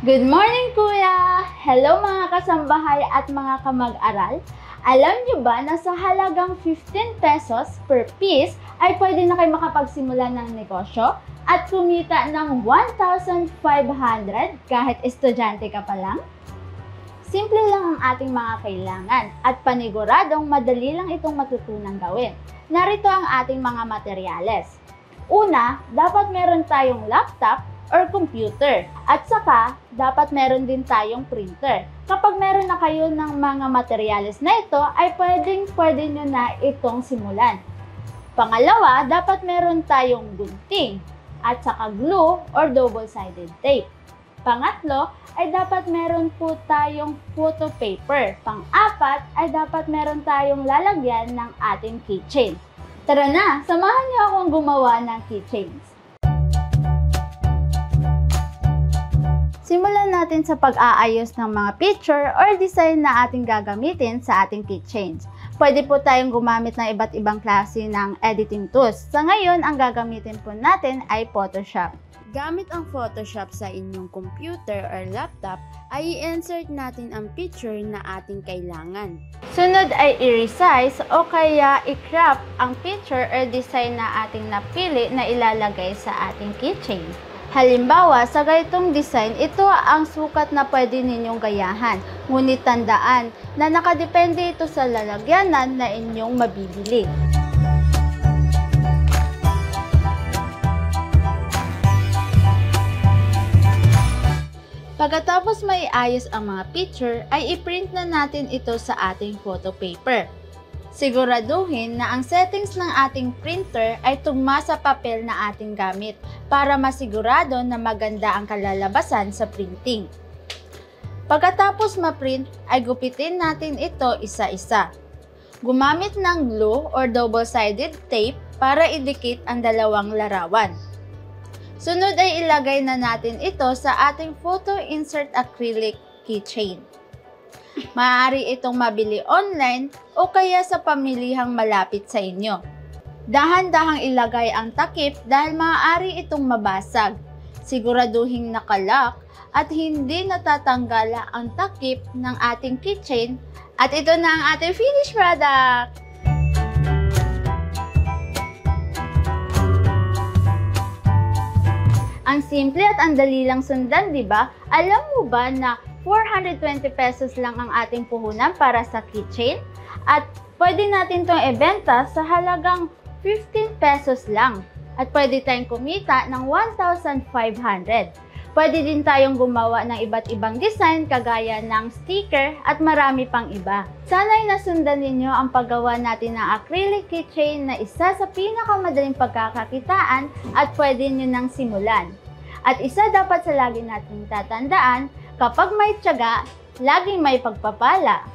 Good morning, Kuya! Hello mga kasambahay at mga kamag-aral. Alam niyo ba na sa halagang 15 pesos per piece ay pwede na kayo makapagsimula ng negosyo at kumita ng 1,500 kahit estudyante ka pa lang? Simple lang ang ating mga kailangan at paniguradong madali lang itong matutunang gawin. Narito ang ating mga materyales. Una, dapat meron tayong laptop or computer. At saka, dapat meron din tayong printer. Kapag meron na kayo ng mga materyales na ito, ay pwede nyo na itong simulan. Pangalawa, dapat meron tayong gunting at saka glue or double-sided tape. Pangatlo, ay dapat meron po tayong photo paper. Pang-apat, ay dapat meron tayong lalagyan ng ating keychain. Tara na, samahan niyo akong gumawa ng keychains. Simulan natin sa pag-aayos ng mga picture or design na ating gagamitin sa ating keychains. Pwede po tayong gumamit ng iba't ibang klase ng editing tools. Sa ngayon, ang gagamitin po natin ay Photoshop. Gamit ang Photoshop sa inyong computer or laptop, ay i-insert natin ang picture na ating kailangan. Sunod ay i-resize o kaya i-crop ang picture or design na ating napili na ilalagay sa ating keychain. Halimbawa, sa ganitong design, ito ang sukat na pwede ninyong gayahan. Ngunit tandaan na nakadepende ito sa lalagyanan na inyong mabibili. Pagkatapos maiayos ang mga picture, ay i-print na natin ito sa ating photo paper. Siguraduhin na ang settings ng ating printer ay tugma sa papel na ating gamit para masigurado na maganda ang kalalabasan sa printing. Pagkatapos ma-print, ay gupitin natin ito isa-isa. Gumamit ng glue or double-sided tape para idikit ang dalawang larawan. Sunod ay ilagay na natin ito sa ating photo insert acrylic keychain. Maaari itong mabili online o kaya sa pamilihang malapit sa inyo. Dahan-dahang ilagay ang takip dahil maaari itong mabasag. Siguraduhin nakalock at hindi natatanggal ang takip ng ating keychain. At ito na ang ating finished product! Ang simple at ang dali lang sundan, di ba? Alam mo ba na 420 pesos lang ang ating puhunan para sa keychain? At pwede natin itong ibenta sa halagang 15 pesos lang. At pwede tayong kumita ng 1,500. Pwede din tayong gumawa ng iba't ibang design kagaya ng sticker at marami pang iba. Sana'y nasundan ninyo ang paggawa natin ng acrylic keychain na isa sa pinakamadaling pagkakakitaan at pwede nyo nang simulan. At isa dapat sa lagi nating tatandaan, kapag may tiyaga, laging may pagpapala.